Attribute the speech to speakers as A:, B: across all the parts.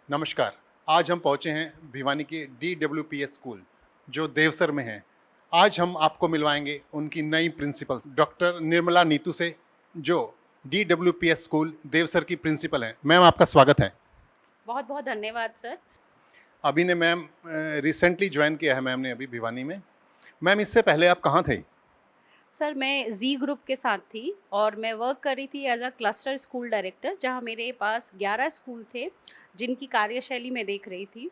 A: नमस्कार। आज हम पहुंचे हैं भिवानी के DWPS स्कूल जो देवसर में है। आज हम आपको मिलवाएंगे उनकी नई प्रिंसिपल डॉक्टर निर्मला नीतू से, जो DWPS स्कूल देवसर की प्रिंसिपल हैं। मैम, आपका स्वागत है।
B: बहुत बहुत धन्यवाद सर।
A: अभी ने मैम रिसेंटली ज्वाइन किया है मैम ने अभी भिवानी में। मैम, इससे पहले आप कहाँ थे?
B: सर मैं जी ग्रुप के साथ थी और मैं वर्क कर रही थी as a cluster school director, जहां मेरे पास 11 स्कूल थे जिनकी कार्यशैली मैं देख रही थी।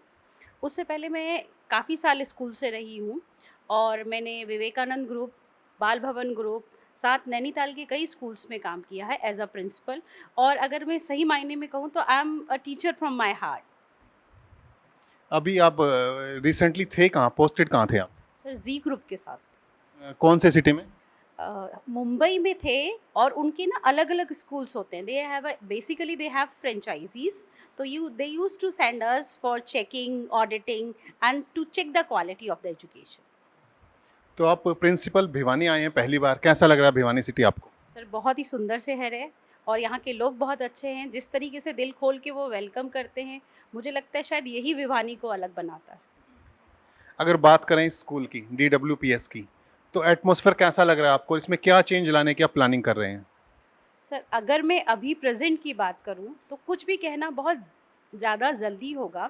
B: उससे पहले मैं काफ़ी साल स्कूल से रही हूं और मैंने विवेकानंद ग्रुप, बाल भवन ग्रुप, साथ नैनीताल के कई स्कूल्स में काम किया है एज अ प्रिंसिपल। और अगर मैं सही मायने में कहूँ तो I am a teacher from my heart.
A: अभी आप रिसेंटली थे कहाँ, पोस्टेड कहाँ थे आप?
B: सर जी ग्रुप के साथ
A: कौन से सिटी में?
B: मुंबई में थे। और उनके ना अलग अलग स्कूल्स होते हैं, they have basically they have franchisees. तो you they use to send us for checking, auditing and to check the quality of the education.
A: तो आप प्रिंसिपल भिवानी आए हैं पहली बार, कैसा लग रहा है भिवानी सिटी आपको?
B: सर बहुत ही सुंदर शहर है और यहाँ के लोग बहुत अच्छे हैं। जिस तरीके से दिल खोल के वो वेलकम करते हैं, मुझे लगता है शायद यही भिवानी को अलग बनाता है।
A: अगर बात करें इस स्कूल की, DWPS की, तो एटमॉस्फेयर कैसा लग रहा है आपको? इसमें क्या चेंज लाने की आप प्लानिंग कर रहे हैं?
B: सर अगर मैं अभी प्रेजेंट की बात करूं तो कुछ भी कहना बहुत ज़्यादा जल्दी होगा।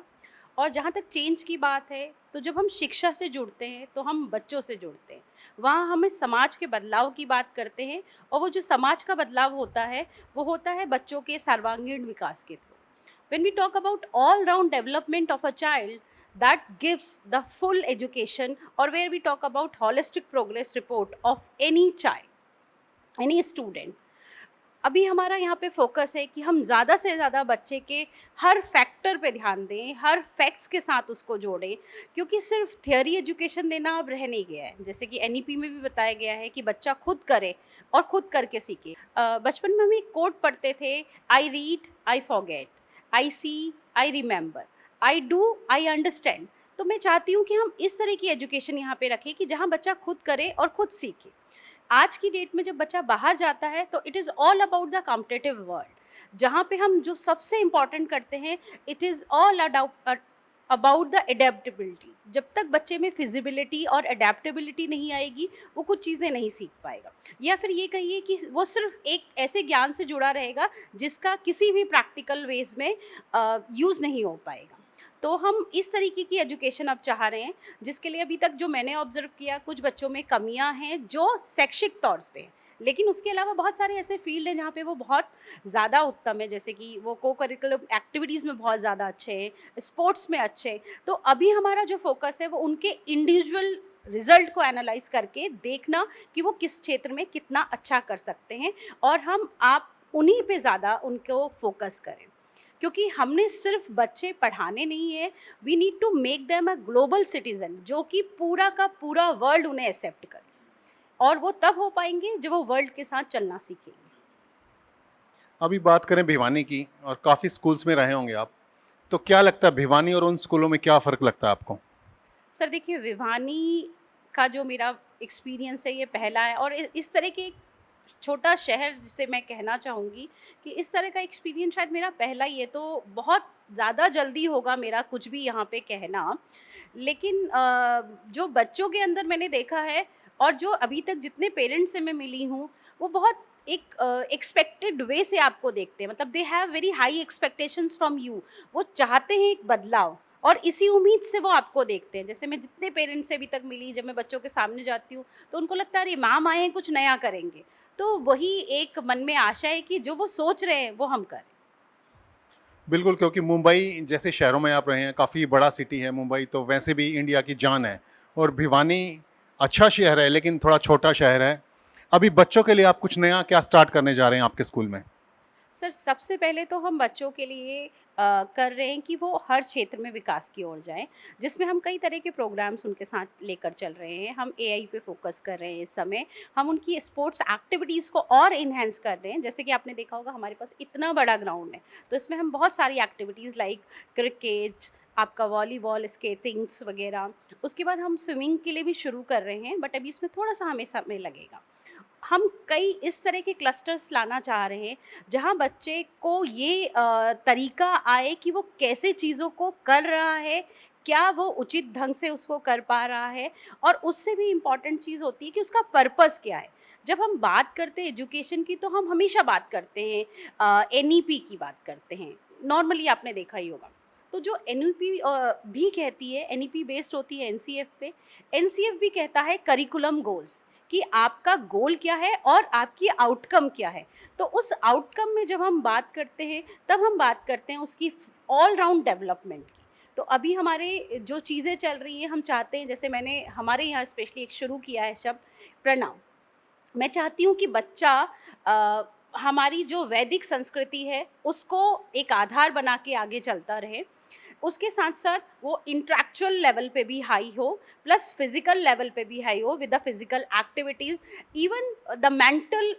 B: और जहाँ तक चेंज की बात है, तो जब हम शिक्षा से जुड़ते हैं तो हम बच्चों से जुड़ते हैं। वहाँ हमें समाज के बदलाव की बात करते हैं और वो जो समाज का बदलाव होता है वो होता है बच्चों के सर्वांगीण विकास के through. When we talk about all round development of a child, that gives the full education, or where we talk about holistic progress report of any child, any student। अभी हमारा यहाँ पे फोकस है कि हम ज़्यादा से ज़्यादा बच्चे के हर फैक्टर पे ध्यान दें, हर फैक्ट्स के साथ उसको जोड़ें। क्योंकि सिर्फ थियोरी एजुकेशन देना अब रह नहीं गया है। जैसे कि एनईपी में भी बताया गया है कि बच्चा खुद करे और खुद करके सीखे। बचपन में हम एक कोट पढ़ते थे, I read I forget, I see I remember, I do I understand. तो मैं चाहती हूँ कि हम इस तरह की एजुकेशन यहाँ पे रखें कि जहाँ बच्चा खुद करे और खुद सीखे। आज की डेट में जब बच्चा बाहर जाता है तो it is all about the competitive world, जहाँ पे हम जो सबसे इम्पॉर्टेंट करते हैं, it is all about the adaptability. जब तक बच्चे में फिजिबिलिटी और एडेप्टेबिलिटी नहीं आएगी, वो कुछ चीज़ें नहीं सीख पाएगा। या फिर ये कहिए कि वो सिर्फ एक ऐसे ज्ञान से जुड़ा रहेगा जिसका किसी भी प्रैक्टिकल वेज में यूज़ नहीं हो पाएगा। तो हम इस तरीके की एजुकेशन अब चाह रहे हैं, जिसके लिए अभी तक जो मैंने ऑब्जर्व किया, कुछ बच्चों में कमियां हैं जो शैक्षिक तौर पे हैं। लेकिन उसके अलावा बहुत सारे ऐसे फील्ड हैं जहाँ पे वो बहुत ज़्यादा उत्तम है। जैसे कि वो को करिकुलम एक्टिविटीज़ में बहुत ज़्यादा अच्छे हैं, स्पोर्ट्स में अच्छे हैं। तो अभी हमारा जो फोकस है वो उनके इंडिविजुअल रिजल्ट को एनालाइज करके देखना कि वो किस क्षेत्र में कितना अच्छा कर सकते हैं, और हम आप उन्हीं पे ज़्यादा उनको फोकस करें। क्योंकि हमने सिर्फ बच्चे पढ़ाने नहीं है, we need to make them a global citizen, जो कि पूरा का पूरा वर्ल्ड उन्हें एक्सेप्ट करे। और वो तब हो पाएंगे जब वो वर्ल्ड के साथ चलना सीखेंगे।
A: अभी बात करें भिवानी की, और काफ़ी स्कूल्स में रहे होंगे आप, तो क्या लगता है भिवानी और उन स्कूलों में क्या फ़र्क लगता है आपको?
B: सर देखिए, विवानी का जो मेरा एक्सपीरियंस है ये पहला है, और इस तरह के एक छोटा शहर जिसे मैं कहना चाहूँगी कि इस तरह का एक्सपीरियंस शायद मेरा पहला ही है। तो बहुत ज़्यादा जल्दी होगा मेरा कुछ भी यहाँ पे कहना। लेकिन जो बच्चों के अंदर मैंने देखा है, और जो अभी तक जितने पेरेंट्स से मैं मिली हूँ, वो बहुत एक एक्सपेक्टेड वे से आपको देखते हैं। मतलब they have very high expectations from you. वो चाहते हैं एक बदलाव, और इसी उम्मीद से वो आपको देखते हैं। जैसे मैं जितने पेरेंट्स से अभी तक मिली, जब मैं बच्चों के सामने जाती हूँ तो उनको लगता है अरे मैम आए हैं, कुछ नया करेंगे। तो वही एक मन में आशा है कि जो वो सोच रहे हैं वो हम करें।
A: बिल्कुल, क्योंकि मुंबई जैसे शहरों में आप रहे हैं, काफ़ी बड़ा सिटी है मुंबई, तो वैसे भी इंडिया की जान है। और भिवानी अच्छा शहर है लेकिन थोड़ा छोटा शहर है। अभी बच्चों के लिए आप कुछ नया क्या स्टार्ट करने जा रहे हैं आपके स्कूल में?
B: सर सबसे पहले तो हम बच्चों के लिए कर रहे हैं कि वो हर क्षेत्र में विकास की ओर जाएं, जिसमें हम कई तरह के प्रोग्राम्स उनके साथ लेकर चल रहे हैं। हम एआई पे फोकस कर रहे हैं इस समय। हम उनकी स्पोर्ट्स एक्टिविटीज़ को और इन्हेंस कर रहे हैं। जैसे कि आपने देखा होगा, हमारे पास इतना बड़ा ग्राउंड है, तो इसमें हम बहुत सारी एक्टिविटीज़ लाइक क्रिकेट, आपका वॉलीबॉल, स्केटिंग्स वगैरह। उसके बाद हम स्विमिंग के लिए भी शुरू कर रहे हैं, बट अभी इसमें थोड़ा सा हमें समय लगेगा। हम कई इस तरह के क्लस्टर्स लाना चाह रहे हैं जहाँ बच्चे को ये तरीका आए कि वो कैसे चीज़ों को कर रहा है, क्या वो उचित ढंग से उसको कर पा रहा है, और उससे भी इम्पॉर्टेंट चीज़ होती है कि उसका पर्पस क्या है। जब हम बात करते हैं एजुकेशन की तो हम हमेशा बात करते हैं एनईपी की बात करते हैं, नॉर्मली आपने देखा ही होगा। तो जो एनईपी भी कहती है, एनईपी बेस्ड होती है एनसीएफ पे, एनसीएफ भी कहता है करिकुलम गोल्स, कि आपका गोल क्या है और आपकी आउटकम क्या है। तो उस आउटकम में जब हम बात करते हैं तब हम बात करते हैं उसकी ऑल राउंड डेवलपमेंट की। तो अभी हमारे जो चीज़ें चल रही हैं, हम चाहते हैं, जैसे मैंने हमारे यहाँ स्पेशली एक शुरू किया है शब्द प्रणाम। मैं चाहती हूँ कि बच्चा हमारी जो वैदिक संस्कृति है उसको एक आधार बना के आगे चलता रहे, उसके साथ साथ वो इंटेलेक्चुअल लेवल पे भी हाई हो, प्लस फिजिकल लेवल पे भी हाई हो with the physical activities. Even the mental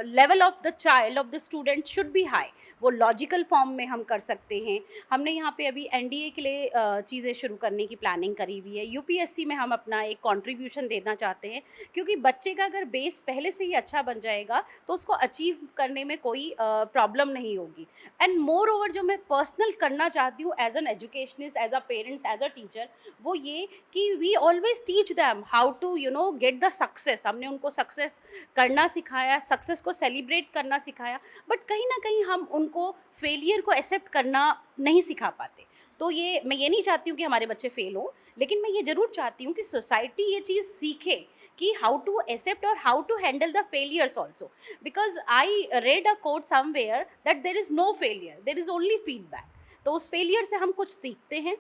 B: level of the child, of the student should be high. वो लॉजिकल फॉर्म में हम कर सकते हैं। हमने यहाँ पे अभी एनडीए के लिए चीज़ें शुरू करने की प्लानिंग करी हुई है। यूपीएससी में हम अपना एक कंट्रीब्यूशन देना चाहते हैं, क्योंकि बच्चे का अगर बेस पहले से ही अच्छा बन जाएगा तो उसको अचीव करने में कोई प्रॉब्लम नहीं होगी। एंड मोर ओवर जो मैं पर्सनल करना चाहती हूँ as an educationist, as a parents, as a teacher, वो ये कि we always teach them how to get the success. हमने उनको सक्सेस करना सिखाया, सक्सेस को सेलिब्रेट करना सिखाया, बट कहीं ना कहीं हम उनको फेलियर को एक्सेप्ट करना नहीं सिखा पाते। तो ये मैं ये नहीं चाहती हूँ कि हमारे बच्चे फेल हो, लेकिन मैं ये ज़रूर चाहती हूँ कि सोसाइटी ये चीज़ सीखे कि हाउ टू एक्सेप्ट और how to handle the failures also. Because I read a quote somewhere that there is no failure, there is only feedback. तो उस फेलियर से हम कुछ सीखते हैं,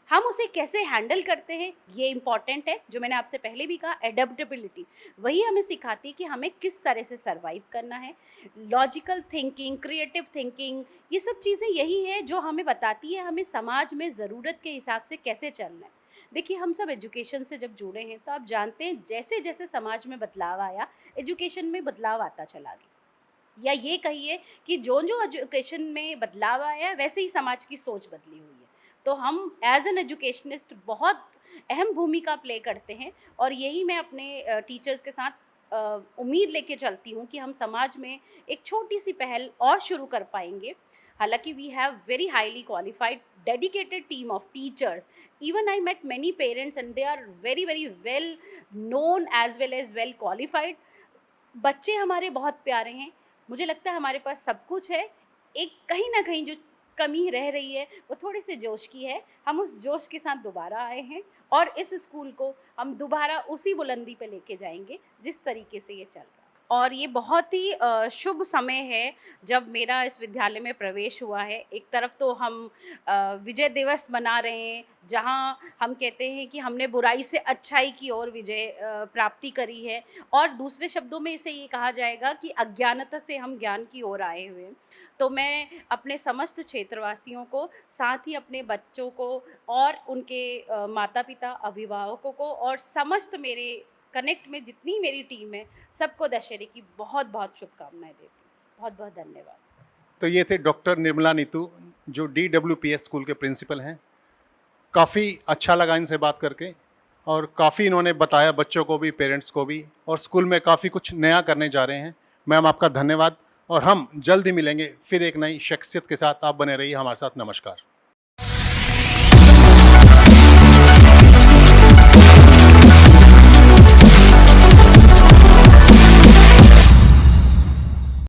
B: हम उसे कैसे हैंडल करते हैं ये इंपॉर्टेंट है। जो मैंने आपसे पहले भी कहा, एडेप्टेबिलिटी, वही हमें सिखाती है कि हमें किस तरह से सर्वाइव करना है। लॉजिकल थिंकिंग, क्रिएटिव थिंकिंग, ये सब चीज़ें यही है जो हमें बताती है हमें समाज में ज़रूरत के हिसाब से कैसे चलना है। देखिए, हम सब एजुकेशन से जब जुड़े हैं तो आप जानते हैं जैसे जैसे समाज में बदलाव आया, एजुकेशन में बदलाव आता चला गया। या ये कहिए कि जो जो एजुकेशन में बदलाव आया है वैसे ही समाज की सोच बदली हुई है। तो हम एज एन एजुकेशनिस्ट बहुत अहम भूमिका प्ले करते हैं, और यही मैं अपने टीचर्स के साथ उम्मीद लेके चलती हूँ कि हम समाज में एक छोटी सी पहल और शुरू कर पाएंगे। हालांकि we have very highly qualified dedicated team of teachers. even I met many parents and they are very well known as well as well qualified। बच्चे हमारे बहुत प्यारे हैं, मुझे लगता है हमारे पास सब कुछ है। एक कहीं ना कहीं जो कमी रह रही है वो थोड़े से जोश की है। हम उस जोश के साथ दोबारा आए हैं और इस स्कूल को हम दोबारा उसी बुलंदी पे लेके जाएंगे जिस तरीके से ये चल रहा है। और ये बहुत ही शुभ समय है जब मेरा इस विद्यालय में प्रवेश हुआ है। एक तरफ तो हम विजय दिवस मना रहे हैं, जहाँ हम कहते हैं कि हमने बुराई से अच्छाई की ओर विजय प्राप्ति करी है, और दूसरे शब्दों में इसे ये कहा जाएगा कि अज्ञानता से हम ज्ञान की ओर आए हुए हैं। तो मैं अपने समस्त क्षेत्रवासियों को, साथ ही अपने बच्चों को और उनके माता पिता, अभिभावकों को और समस्त मेरे कनेक्ट में जितनी मेरी टीम है, सबको दशहरे की बहुत बहुत शुभकामनाएं देती हूँ। बहुत बहुत धन्यवाद।
A: तो ये थे डॉक्टर निर्मला नीतू, जो DWPS स्कूल के प्रिंसिपल हैं। काफ़ी अच्छा लगा इनसे बात करके, और काफ़ी इन्होंने बताया बच्चों को भी, पेरेंट्स को भी, और स्कूल में काफ़ी कुछ नया करने जा रहे हैं। मैम, आपका धन्यवाद, और हम जल्द ही मिलेंगे फिर एक नई शख्सियत के साथ। आप बने रहिए हमारे साथ। नमस्कार।